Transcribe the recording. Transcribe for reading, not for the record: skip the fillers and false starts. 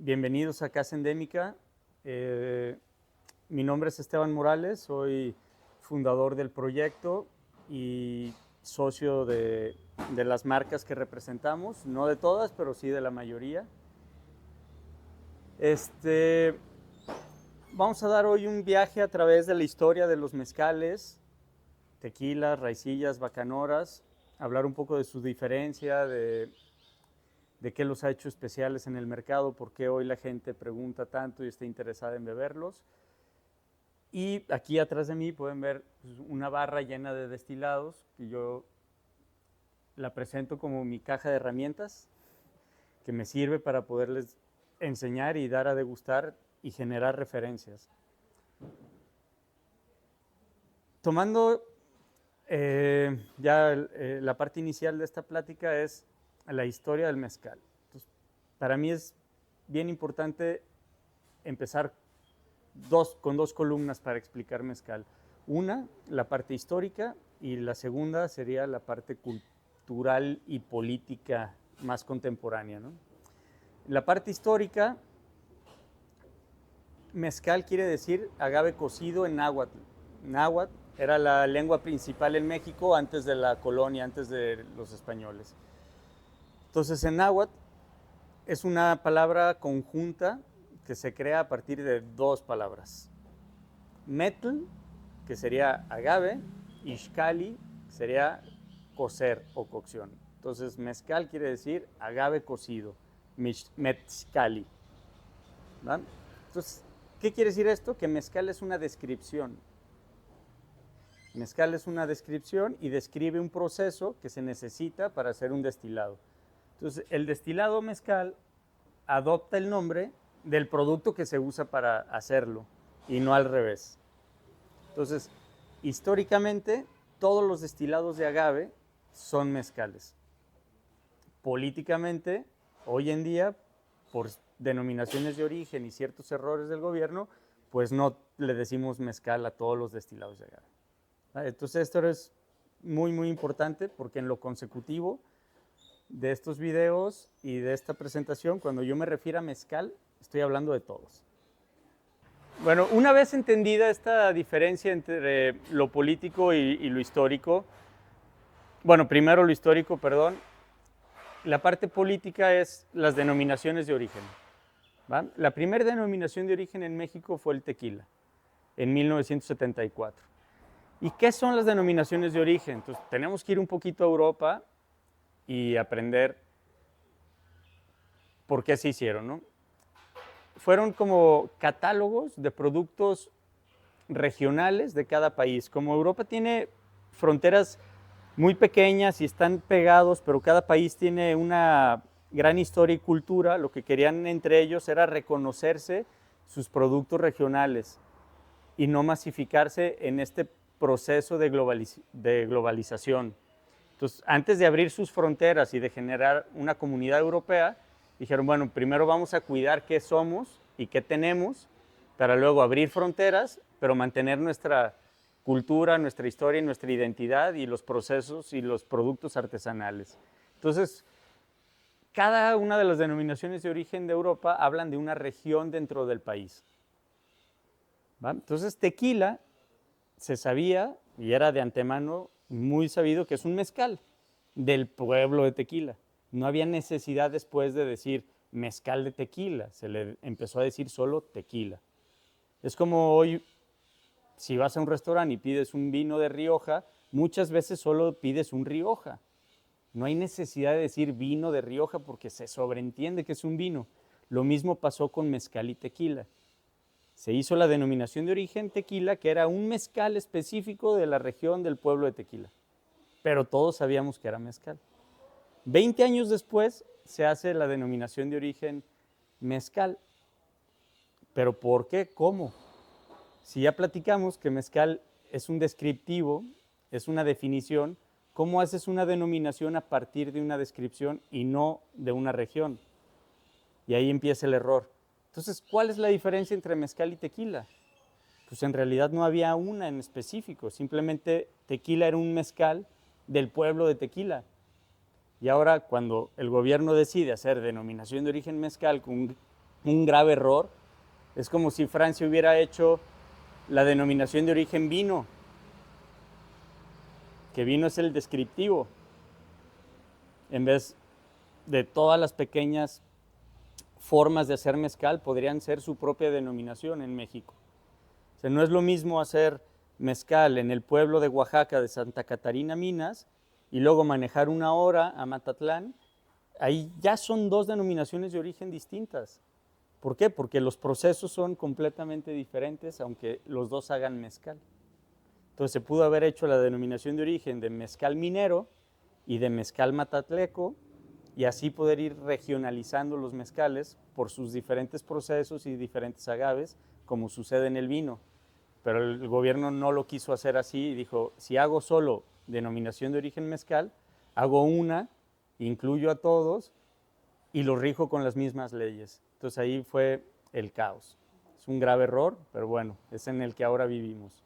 Bienvenidos a Casa Endémica. Mi nombre es Esteban Morales, soy fundador del proyecto y socio de las marcas que representamos, no de todas, pero sí de la mayoría. Vamos a dar hoy un viaje a través de la historia de los mezcales, tequilas, raicillas, bacanoras, hablar un poco de su diferencia, de qué los ha hecho especiales en el mercado, por qué hoy la gente pregunta tanto y está interesada en beberlos. Y aquí atrás de mí pueden ver una barra llena de destilados, que yo la presento como mi caja de herramientas, que me sirve para poderles enseñar y dar a degustar y generar referencias. Tomando la parte inicial de esta plática es la historia del mezcal. Entonces, para mí es bien importante empezar con dos columnas para explicar mezcal. Una, la parte histórica, y la segunda sería la parte cultural y política más contemporánea, ¿no? La parte histórica, mezcal quiere decir agave cocido en náhuatl. Náhuatl era la lengua principal en México antes de la colonia, antes de los españoles. Entonces, en náhuatl es una palabra conjunta que se crea a partir de dos palabras. Metl, que sería agave, y xcali, que sería cocer o cocción. Entonces, mezcal quiere decir agave cocido, mezcali. ¿Vale? Entonces, ¿qué quiere decir esto? Que mezcal es una descripción. Mezcal es una descripción y describe un proceso que se necesita para hacer un destilado. Entonces, el destilado mezcal adopta el nombre del producto que se usa para hacerlo y no al revés. Entonces, históricamente, todos los destilados de agave son mezcales. Políticamente, hoy en día, por denominaciones de origen y ciertos errores del gobierno, pues no le decimos mezcal a todos los destilados de agave. Entonces, esto es muy, muy importante porque en lo consecutivo de estos videos y de esta presentación, cuando yo me refiero a mezcal, estoy hablando de todos. Bueno, una vez entendida esta diferencia entre lo político y lo histórico, bueno, primero lo histórico, perdón, la parte política es las denominaciones de origen. ¿Va? La primera denominación de origen en México fue el tequila, en 1974. ¿Y qué son las denominaciones de origen? Entonces, tenemos que ir un poquito a Europa y aprender por qué se hicieron, ¿no? Fueron como catálogos de productos regionales de cada país. Como Europa tiene fronteras muy pequeñas y están pegados, pero cada país tiene una gran historia y cultura, lo que querían entre ellos era reconocerse sus productos regionales y no masificarse en este proceso de globalización. Entonces, antes de abrir sus fronteras y de generar una comunidad europea, dijeron, bueno, primero vamos a cuidar qué somos y qué tenemos, para luego abrir fronteras, pero mantener nuestra cultura, nuestra historia y nuestra identidad y los procesos y los productos artesanales. Entonces, cada una de las denominaciones de origen de Europa hablan de una región dentro del país. ¿Va? Entonces, tequila se sabía, y era de antemano muy sabido, que es un mezcal del pueblo de Tequila. No había necesidad después de decir mezcal de tequila, se le empezó a decir solo tequila. Es como hoy, si vas a un restaurante y pides un vino de Rioja, muchas veces solo pides un Rioja. No hay necesidad de decir vino de Rioja porque se sobreentiende que es un vino. Lo mismo pasó con mezcal y tequila. Se hizo la denominación de origen tequila, que era un mezcal específico de la región del pueblo de Tequila. Pero todos sabíamos que era mezcal. 20 años después se hace la denominación de origen mezcal. ¿Pero por qué? ¿Cómo? Si ya platicamos que mezcal es un descriptivo, es una definición, ¿cómo haces una denominación a partir de una descripción y no de una región? Y ahí empieza el error. Entonces, ¿cuál es la diferencia entre mezcal y tequila? Pues en realidad no había una en específico, simplemente tequila era un mezcal del pueblo de Tequila. Y ahora cuando el gobierno decide hacer denominación de origen mezcal con un grave error. Es como si Francia hubiera hecho la denominación de origen vino, que vino es el descriptivo, en vez de todas las pequeñas formas de hacer mezcal podrían ser su propia denominación en México. O sea, no es lo mismo hacer mezcal en el pueblo de Oaxaca de Santa Catarina, Minas, y luego manejar 1 hora a Matatlán. Ahí ya son dos denominaciones de origen distintas. ¿Por qué? Porque los procesos son completamente diferentes, aunque los dos hagan mezcal. Entonces se pudo haber hecho la denominación de origen de mezcal minero y de mezcal matatleco, y así poder ir regionalizando los mezcales por sus diferentes procesos y diferentes agaves, como sucede en el vino. Pero el gobierno no lo quiso hacer así y dijo, si hago solo denominación de origen mezcal, hago una, incluyo a todos y los rijo con las mismas leyes. Entonces ahí fue el caos. Es un grave error, pero bueno, es en el que ahora vivimos.